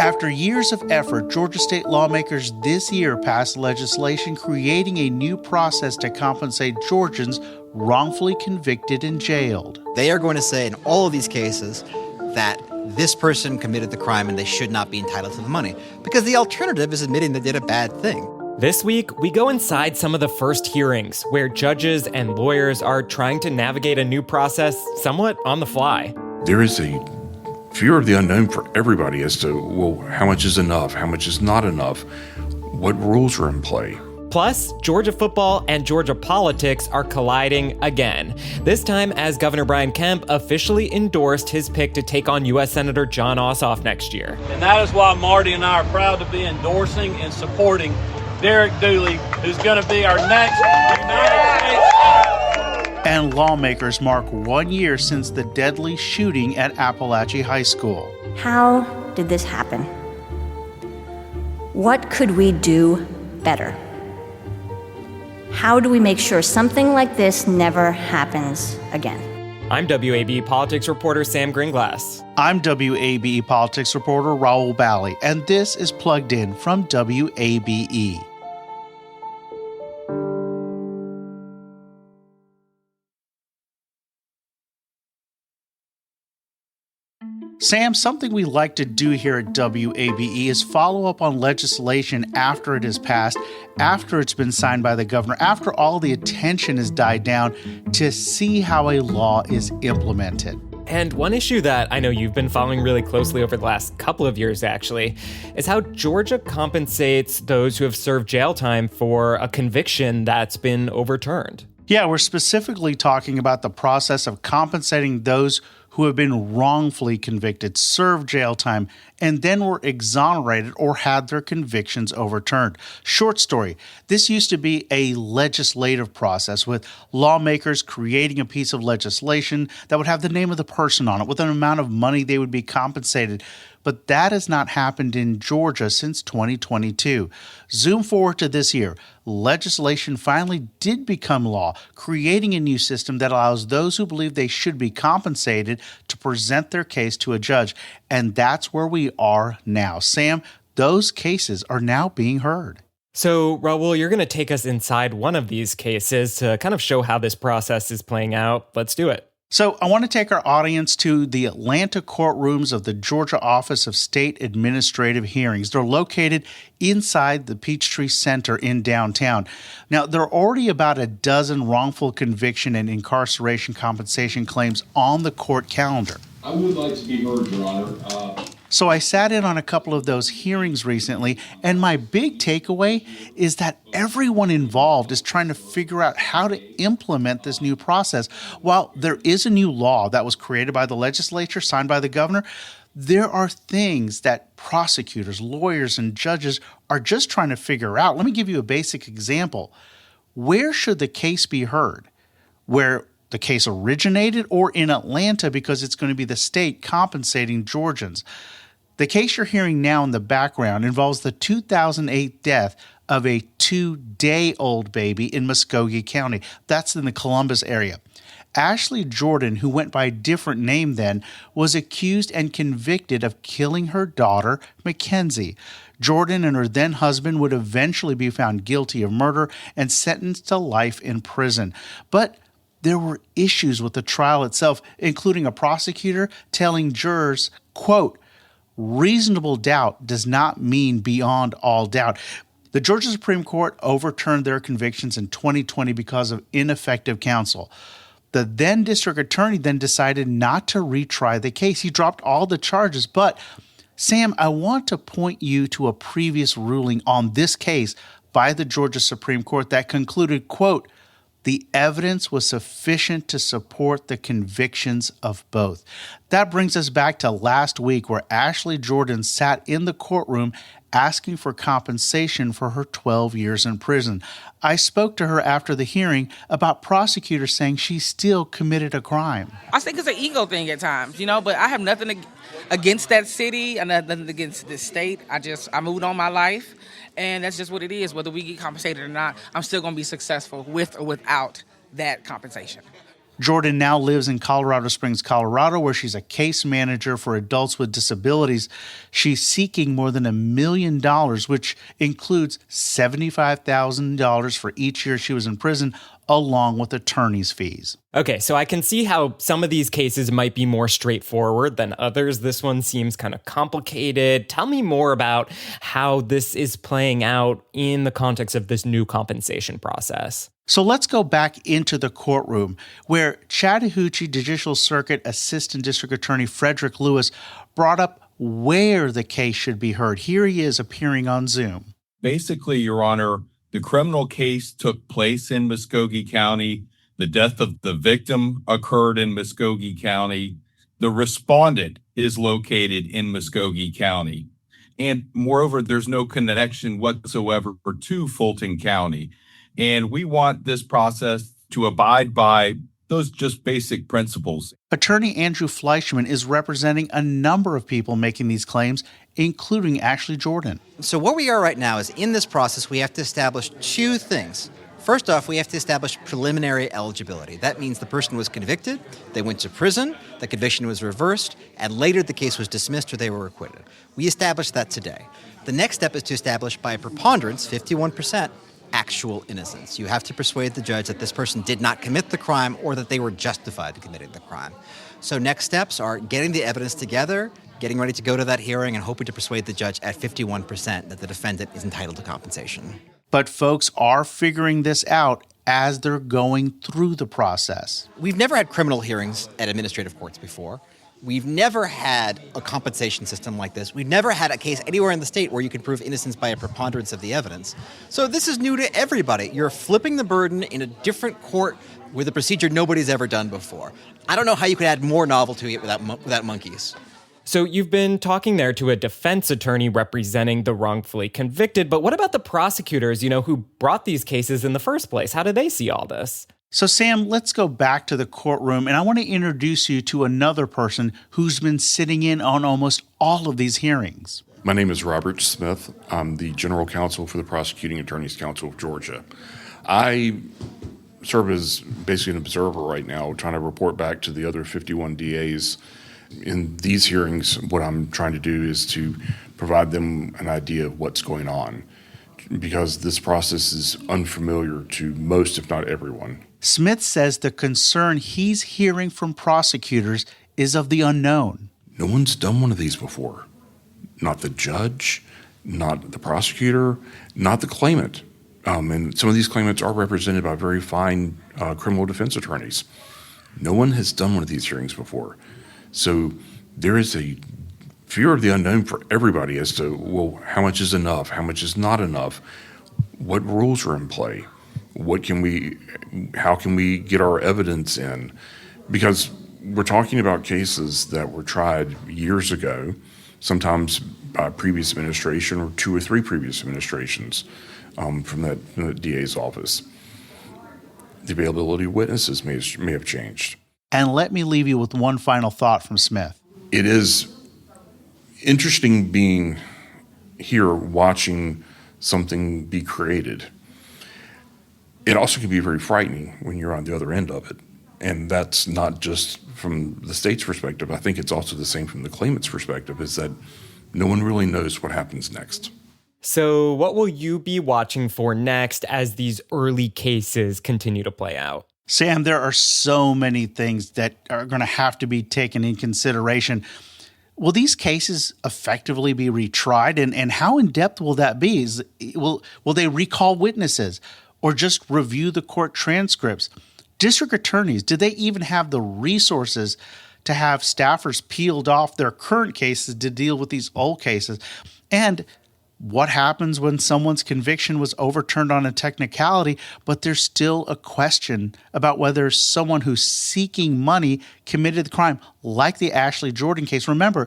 After years of effort, Georgia state lawmakers this year passed legislation creating a new process to compensate Georgians wrongfully convicted and jailed. They are going to say in all of these cases that this person committed the crime and they should not be entitled to the money, because the alternative is admitting they did a bad thing. This week, we go inside some of the first hearings where judges and lawyers are trying to navigate a new process somewhat on the fly. There is a fear of the unknown for everybody as to, well, how much is enough? How much is not enough? What rules are in play? Plus, Georgia football and Georgia politics are colliding again. This time as Governor Brian Kemp officially endorsed his pick to take on U.S. Senator Jon Ossoff next year. And that is why Marty and I are proud to be endorsing and supporting Derek Dooley, who's going to be our next United States Senator. And lawmakers mark 1 year since the deadly shooting at Apalachee High School. How did this happen? What could we do better? How do we make sure something like this never happens again? I'm WABE politics reporter Sam Gringlas. I'm WABE politics reporter Rahul Bali, and this is Plugged In from WABE. Sam, something we like to do here at WABE is follow up on legislation after it is passed, after it's been signed by the governor, after all the attention has died down, to see how a law is implemented. And one issue that I know you've been following really closely over the last couple of years, actually, is how Georgia compensates those who have served jail time for a conviction that's been overturned. Yeah, we're specifically talking about the process of compensating those who have been wrongfully convicted, served jail time, and then were exonerated or had their convictions overturned. Short story, this used to be a legislative process with lawmakers creating a piece of legislation that would have the name of the person on it with an amount of money they would be compensated. But that has not happened in Georgia since 2022. Zoom forward to this year. Legislation finally did become law, creating a new system that allows those who believe they should be compensated to present their case to a judge. And that's where we are now. Sam, those cases are now being heard. So, Rahul, you're going to take us inside one of these cases to kind of show how this process is playing out. Let's do it. So I want to take our audience to the Atlanta courtrooms of the Georgia Office of State Administrative Hearings. They're located inside the Peachtree Center in downtown. Now, there are already about a dozen wrongful conviction and incarceration compensation claims on the court calendar. I would like to be heard, Your Honor. So I sat in on a couple of those hearings recently, and my big takeaway is that everyone involved is trying to figure out how to implement this new process. While there is a new law that was created by the legislature, signed by the governor, there are things that prosecutors, lawyers, and judges are just trying to figure out. Let me give you a basic example. Where should the case be heard? Where the case originated, or in Atlanta because it's going to be the state compensating Georgians? The case you're hearing now in the background involves the 2008 death of a 2-day-old baby in Muskogee County. That's in the Columbus area. Ashley Jordan, who went by a different name then, was accused and convicted of killing her daughter, Mackenzie. Jordan and her then husband would eventually be found guilty of murder and sentenced to life in prison. But there were issues with the trial itself, including a prosecutor telling jurors, quote, "Reasonable doubt does not mean beyond all doubt." The Georgia Supreme Court overturned their convictions in 2020 because of ineffective counsel. The then district attorney then decided not to retry the case. He dropped all the charges. But, Sam, I want to point you to a previous ruling on this case by the Georgia Supreme Court that concluded, quote, "The evidence was sufficient to support the convictions of both." That brings us back to last week, where Ashley Jordan sat in the courtroom asking for compensation for her 12 years in prison. I spoke to her after the hearing about prosecutors saying she still committed a crime. I think it's an ego thing at times, but I have nothing against that city and nothing against this state. I moved on my life, and that's just what it is. Whether we get compensated or not, I'm still going to be successful with or without that compensation. Jordan now lives in Colorado Springs, Colorado, where she's a case manager for adults with disabilities. She's seeking more than $1 million, which includes $75,000 for each year she was in prison, along with attorney's fees. Okay, so I can see how some of these cases might be more straightforward than others. This one seems kind of complicated. Tell me more about how this is playing out in the context of this new compensation process. So let's go back into the courtroom where Chattahoochee Judicial Circuit Assistant District Attorney Frederick Lewis brought up where the case should be heard. Here he is appearing on Zoom. Basically, Your Honor, the criminal case took place in Muskogee County. The death of the victim occurred in Muskogee County. The respondent is located in Muskogee County. And moreover, there's no connection whatsoever to Fulton County. And we want this process to abide by those just basic principles. Attorney Andrew Fleischman is representing a number of people making these claims, including Ashley Jordan. So where we are right now is in this process, we have to establish two things. First off, we have to establish preliminary eligibility. That means the person was convicted, they went to prison, the conviction was reversed, and later the case was dismissed or they were acquitted. We established that today. The next step is to establish by a preponderance, 51%, actual innocence. You have to persuade the judge that this person did not commit the crime or that they were justified in committing the crime. So next steps are getting the evidence together, getting ready to go to that hearing, and hoping to persuade the judge at 51% that the defendant is entitled to compensation. But folks are figuring this out as they're going through the process. We've never had criminal hearings at administrative courts before. We've never had a compensation system like this. We've never had a case anywhere in the state where you can prove innocence by a preponderance of the evidence. So this is new to everybody. You're flipping the burden in a different court with a procedure nobody's ever done before. I don't know how you could add more novelty to it without monkeys. So you've been talking there to a defense attorney representing the wrongfully convicted, but what about the prosecutors, who brought these cases in the first place? How do they see all this? So Sam, let's go back to the courtroom, and I want to introduce you to another person who's been sitting in on almost all of these hearings. My name is Robert Smith. I'm the General Counsel for the Prosecuting Attorneys Council of Georgia. I serve as basically an observer right now, trying to report back to the other 51 DAs. In these hearings, what I'm trying to do is to provide them an idea of what's going on, because this process is unfamiliar to most, if not everyone. Smith says the concern he's hearing from prosecutors is of the unknown. No one's done one of these before. Not the judge, not the prosecutor, not the claimant. And some of these claimants are represented by very fine criminal defense attorneys. No one has done one of these hearings before. So there is a fear of the unknown for everybody as to, well, how much is enough? How much is not enough? What rules are in play? How can we get our evidence in? Because we're talking about cases that were tried years ago, sometimes by previous administration or 2 or 3 previous administrations from the DA's office. The availability of witnesses may have changed. And let me leave you with one final thought from Smith. It is interesting being here watching something be created. It also can be very frightening when you're on the other end of it. And that's not just from the state's perspective. I think it's also the same from the claimant's perspective, is that no one really knows what happens next. So what will you be watching for next as these early cases continue to play out? Sam, there are so many things that are going to have to be taken in consideration. Will these cases effectively be retried? And how in-depth will that be? Will they recall witnesses or just review the court transcripts? District attorneys, do they even have the resources to have staffers peeled off their current cases to deal with these old cases? And what happens when someone's conviction was overturned on a technicality, but there's still a question about whether someone who's seeking money committed the crime, like the Ashley Jordan case? Remember,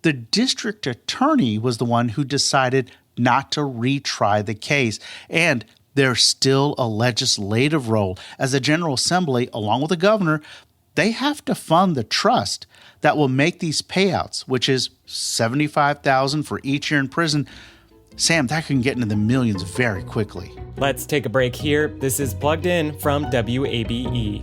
the district attorney was the one who decided not to retry the case. And there's still a legislative role. As the General Assembly, along with the governor, they have to fund the trust that will make these payouts, which is $75,000 for each year in prison. Sam, that can get into the millions very quickly. Let's take a break here. This is Plugged In from WABE.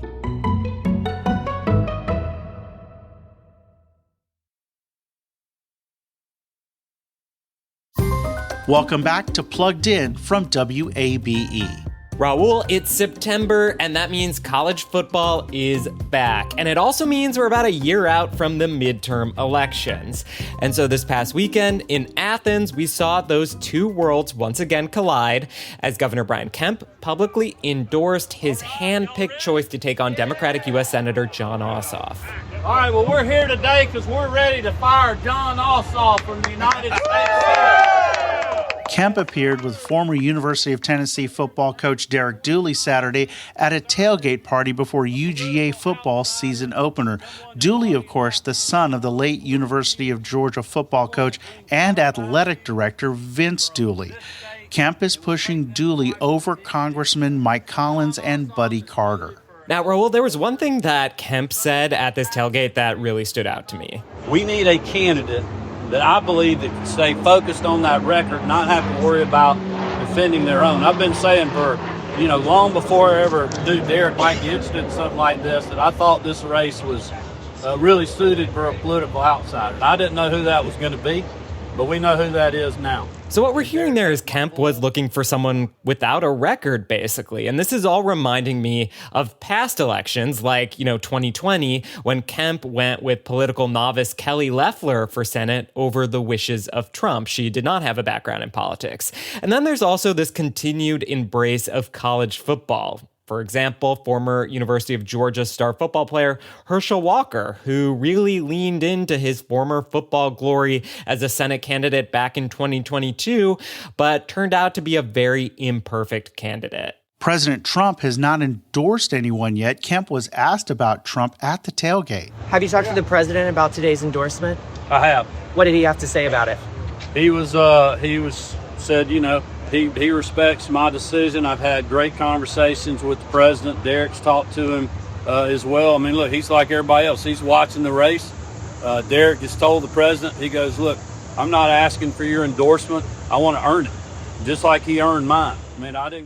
Welcome back to Plugged In from WABE. Rahul, it's September, and that means college football is back. And it also means we're about a year out from the midterm elections. And so this past weekend in Athens, we saw those two worlds once again collide as Governor Brian Kemp publicly endorsed his hand-picked choice to take on Democratic U.S. Senator Jon Ossoff. All right, well, we're here today because we're ready to fire Jon Ossoff from the United States Senate. Kemp appeared with former University of Tennessee football coach Derek Dooley Saturday at a tailgate party before UGA football season opener. Dooley, of course, the son of the late University of Georgia football coach and athletic director Vince Dooley. Kemp is pushing Dooley over Congressman Mike Collins and Buddy Carter. Now, Rahul, there was one thing that Kemp said at this tailgate that really stood out to me. We need a candidate that I believe that can stay focused on that record, not have to worry about defending their own. I've been saying for, long before I ever knew Derek might get interested in something like this, that I thought this race was really suited for a political outsider. I didn't know who that was going to be, but we know who that is now. So what we're hearing there is Kemp was looking for someone without a record, basically. And this is all reminding me of past elections like, 2020, when Kemp went with political novice Kelly Loeffler for Senate over the wishes of Trump. She did not have a background in politics. And then there's also this continued embrace of college football. For example, former University of Georgia star football player Herschel Walker, who really leaned into his former football glory as a Senate candidate back in 2022, but turned out to be a very imperfect candidate. President Trump has not endorsed anyone yet. Kemp was asked about Trump at the tailgate. Have you talked to the president about today's endorsement? I have. What did he have to say about it? He said, he respects my decision. I've had great conversations with the president. Derek's talked to him as well. I mean, look, he's like everybody else. He's watching the race. Derek has told the president, he goes, look, I'm not asking for your endorsement. I want to earn it, just like he earned mine.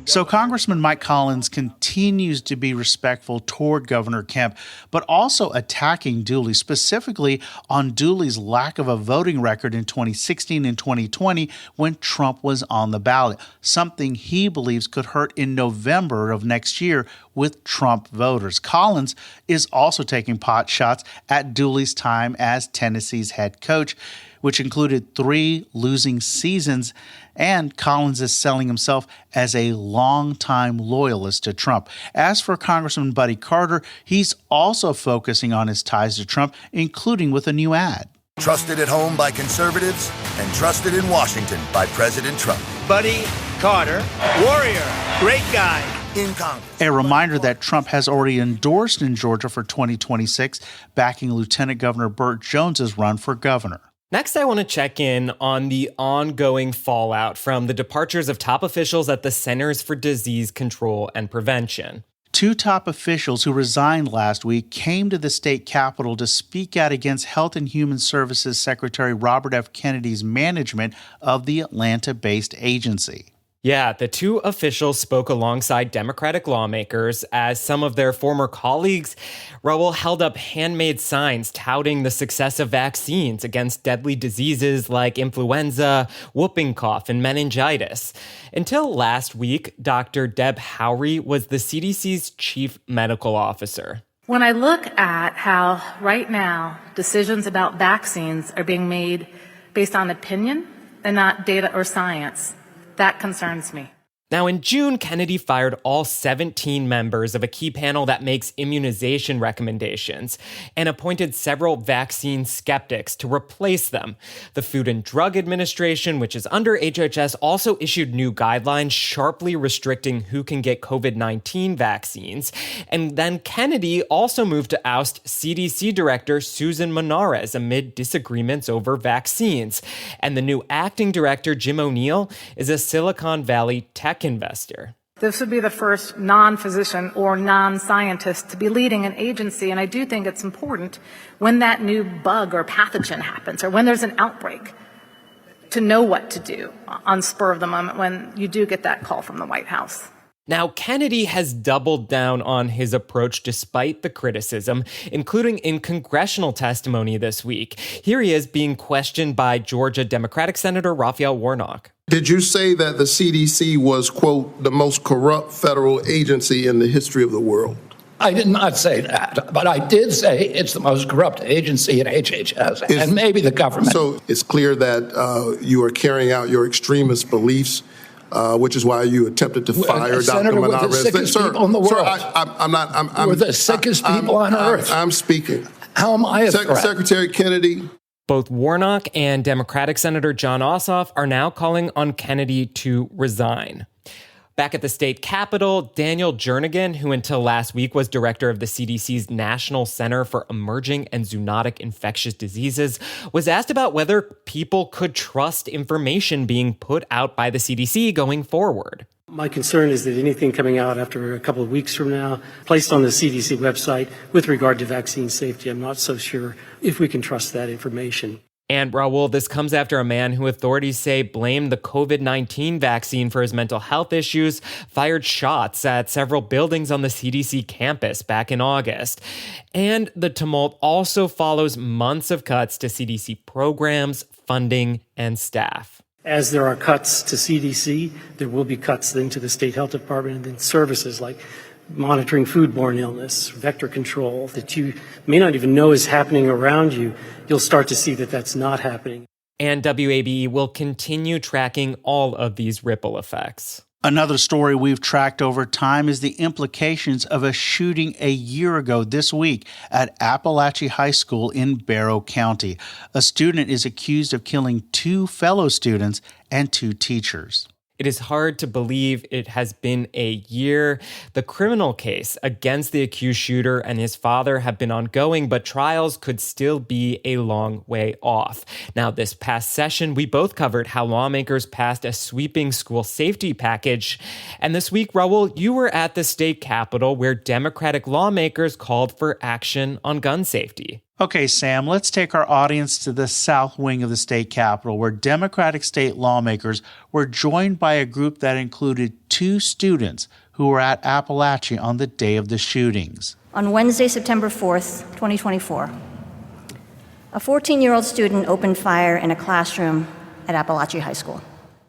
So Congressman Mike Collins continues to be respectful toward Governor Kemp, but also attacking Dooley, specifically on Dooley's lack of a voting record in 2016 and 2020 when Trump was on the ballot, something he believes could hurt in November of next year with Trump voters. Collins is also taking pot shots at Dooley's time as Tennessee's head coach, which included 3 losing seasons, and Collins is selling himself as a longtime loyalist to Trump. As for Congressman Buddy Carter, he's also focusing on his ties to Trump, including with a new ad. Trusted at home by conservatives and trusted in Washington by President Trump. Buddy Carter, warrior, great guy. In Congress. A reminder that Trump has already endorsed in Georgia for 2026, backing Lieutenant Governor Burt Jones's run for governor. Next, I want to check in on the ongoing fallout from the departures of top officials at the Centers for Disease Control and Prevention. 2 top officials who resigned last week came to the state capitol to speak out against Health and Human Services Secretary Robert F. Kennedy's management of the Atlanta-based agency. Yeah, the 2 officials spoke alongside Democratic lawmakers as some of their former colleagues, Rahul, held up handmade signs touting the success of vaccines against deadly diseases like influenza, whooping cough, and meningitis. Until last week, Dr. Deb Howry was the CDC's chief medical officer. When I look at how right now decisions about vaccines are being made based on opinion and not data or science, that concerns me. Now, in June, Kennedy fired all 17 members of a key panel that makes immunization recommendations and appointed several vaccine skeptics to replace them. The Food and Drug Administration, which is under HHS, also issued new guidelines sharply restricting who can get COVID-19 vaccines. And then Kennedy also moved to oust CDC Director Susan Menares amid disagreements over vaccines. And the new acting director, Jim O'Neill, is a Silicon Valley tech investor. This would be the first non-physician or non-scientist to be leading an agency, and I do think it's important when that new bug or pathogen happens or when there's an outbreak to know what to do on spur of the moment when you do get that call from the White House. Now, Kennedy has doubled down on his approach despite the criticism, including in congressional testimony this week. Here he is being questioned by Georgia Democratic Senator Raphael Warnock. Did you say that the CDC was, quote, the most corrupt federal agency in the history of the world? I did not say that, but I did say it's the most corrupt agency in HHS and maybe the government. So it's clear that you are carrying out your extremist beliefs, which is why you attempted to fire Dr. Senator, we're the sickest people in the world. We're the sickest people on earth. I'm speaking. How am I a threat? Secretary Kennedy. Both Warnock and Democratic Senator Jon Ossoff are now calling on Kennedy to resign. Back at the state capitol, Daniel Jernigan, who until last week was director of the CDC's National Center for Emerging and Zoonotic Infectious Diseases, was asked about whether people could trust information being put out by the CDC going forward. My concern is that anything coming out after a couple of weeks from now, placed on the CDC website with regard to vaccine safety, I'm not so sure if we can trust that information. And Rahul, this comes after a man who authorities say blamed the COVID-19 vaccine for his mental health issues, fired shots at several buildings on the CDC campus back in August. And the tumult also follows months of cuts to CDC programs, funding, and staff. As there are cuts to CDC, there will be cuts then to the state health department and then services like monitoring foodborne illness, vector control, that you may not even know is happening around you. You'll start to see that that's not happening. And WABE will continue tracking all of these ripple effects. Another story we've tracked over time is the implications of a shooting a year ago this week at Apalachee High School in Barrow County. A student is accused of killing 2 fellow students and 2 teachers. It is hard to believe it has been a year. The criminal case against the accused shooter and his father have been ongoing, but trials could still be a long way off. Now, this past session, we both covered how lawmakers passed a sweeping school safety package. And this week, Rahul, you were at the state capitol where Democratic lawmakers called for action on gun safety. Okay, Sam, let's take our audience to the south wing of the state capitol, where Democratic state lawmakers were joined by a group that included 2 students who were at Apalachee on the day of the shootings. On Wednesday, September 4th, 2024, a 14-year-old student opened fire in a classroom at Apalachee High School.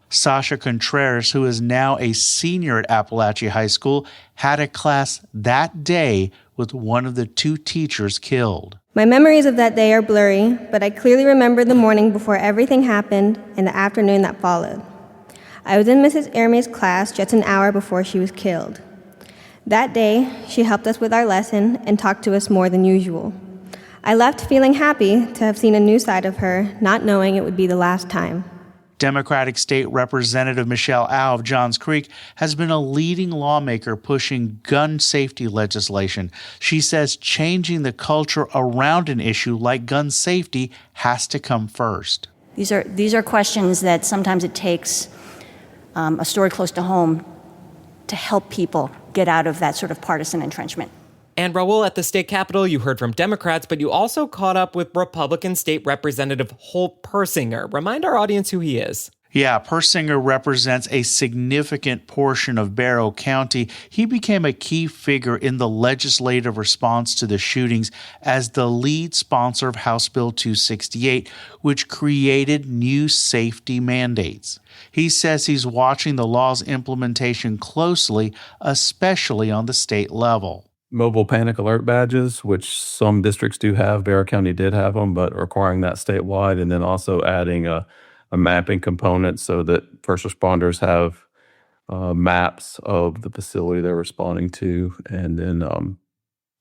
Sasha Contreras, who is now a senior at Apalachee High School, had a class that day with one of the 2 teachers killed. My memories of that day are blurry, but I clearly remember the morning before everything happened and the afternoon that followed. I was in Mrs. Ermey's class just an hour before she was killed. That day, she helped us with our lesson and talked to us more than usual. I left feeling happy to have seen a new side of her, not knowing it would be the last time. Democratic State Representative Michelle Au of Johns Creek has been a leading lawmaker pushing gun safety legislation. She says changing the culture around an issue like gun safety has to come first. These are questions that sometimes it takes a story close to home to help people get out of that sort of partisan entrenchment. And Rahul, at the state capitol, you heard from Democrats, but you also caught up with Republican State Representative Holt Persinger. Remind our audience who he is. Yeah, Persinger represents a significant portion of Barrow County. He became a key figure in the legislative response to the shootings as the lead sponsor of House Bill 268, which created new safety mandates. He says he's watching the law's implementation closely, especially on the state level. Mobile panic alert badges, which some districts do have. Barrow County did have them, but requiring that statewide, and then also adding a mapping component so that first responders have maps of the facility they're responding to. And then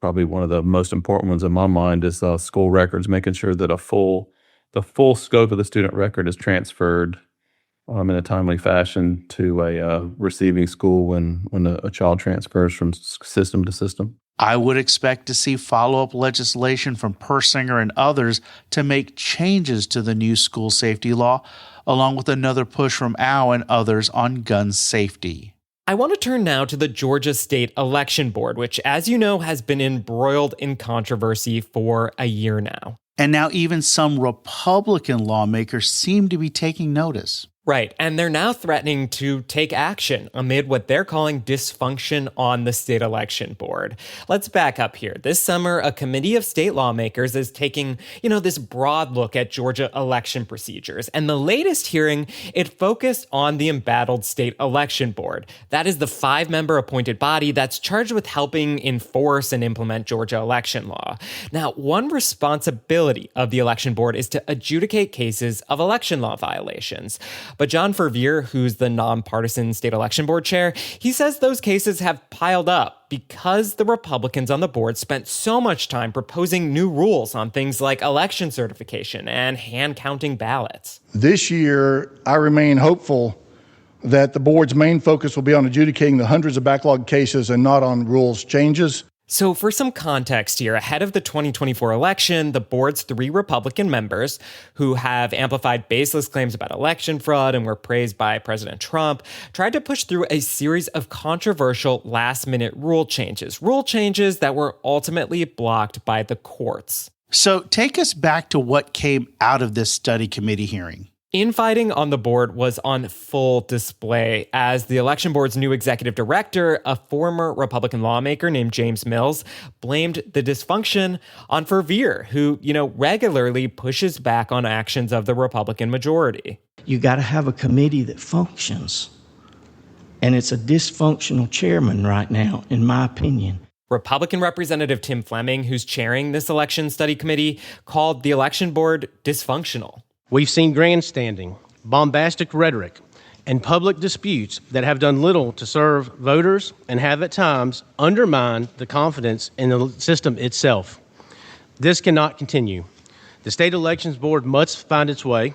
probably one of the most important ones in my mind is school records, making sure that the full scope of the student record is transferred in a timely fashion to a receiving school when a child transfers from system to system. I would expect to see follow-up legislation from Persinger and others to make changes to the new school safety law, along with another push from Au and others on gun safety. I want to turn now to the Georgia State Election Board, which, as you know, has been embroiled in controversy for a year now. And now even some Republican lawmakers seem to be taking notice. Right, and they're now threatening to take action amid what they're calling dysfunction on the state election board. Let's back up here. This summer, a committee of state lawmakers is taking, this broad look at Georgia election procedures. And the latest hearing, it focused on the embattled state election board. That is the 5-member appointed body that's charged with helping enforce and implement Georgia election law. Now, one responsibility of the election board is to adjudicate cases of election law violations. But John Verveer, who's the nonpartisan state election board chair, he says those cases have piled up because the Republicans on the board spent so much time proposing new rules on things like election certification and hand counting ballots. This year, I remain hopeful that the board's main focus will be on adjudicating the hundreds of backlog cases and not on rules changes. So for some context here, ahead of the 2024 election, the board's 3 Republican members who have amplified baseless claims about election fraud and were praised by President Trump tried to push through a series of controversial last-minute rule changes that were ultimately blocked by the courts. So take us back to what came out of this study committee hearing. Infighting on the board was on full display as the election board's new executive director, a former Republican lawmaker named James Mills, blamed the dysfunction on Verveer, who, regularly pushes back on actions of the Republican majority. You got to have a committee that functions. And it's a dysfunctional chairman right now, in my opinion. Republican Representative Tim Fleming, who's chairing this election study committee, called the election board dysfunctional. We've seen grandstanding, bombastic rhetoric, and public disputes that have done little to serve voters and have at times undermined the confidence in the system itself. This cannot continue. The State Elections Board must find its way.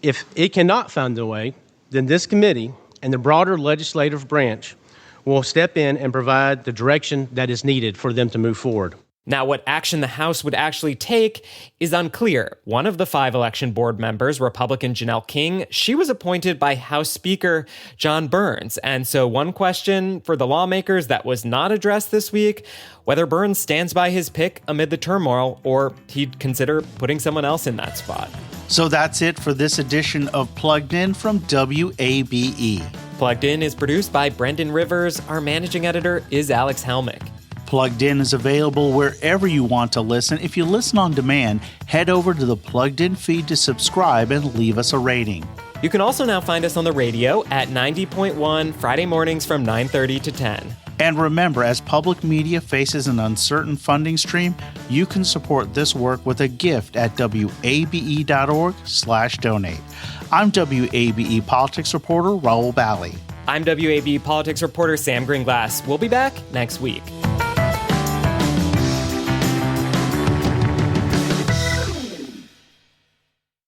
If it cannot find the way, then this committee and the broader legislative branch will step in and provide the direction that is needed for them to move forward. Now, what action the House would actually take is unclear. One of the 5 election board members, Republican Janelle King, she was appointed by House Speaker John Burns. And so one question for the lawmakers that was not addressed this week, whether Burns stands by his pick amid the turmoil or he'd consider putting someone else in that spot. So that's it for this edition of Plugged In from WABE. Plugged In is produced by Brendan Rivers. Our managing editor is Alex Helmick. Plugged In is available wherever you want to listen. If you listen on demand, head over to the Plugged In feed to subscribe and leave us a rating. You can also now find us on the radio at 90.1 Friday mornings from 9:30 to 10. And remember, as public media faces an uncertain funding stream, you can support this work with a gift at wabe.org/donate. I'm WABE politics reporter Rahul Bali. I'm WABE politics reporter Sam Gringlas. We'll be back next week.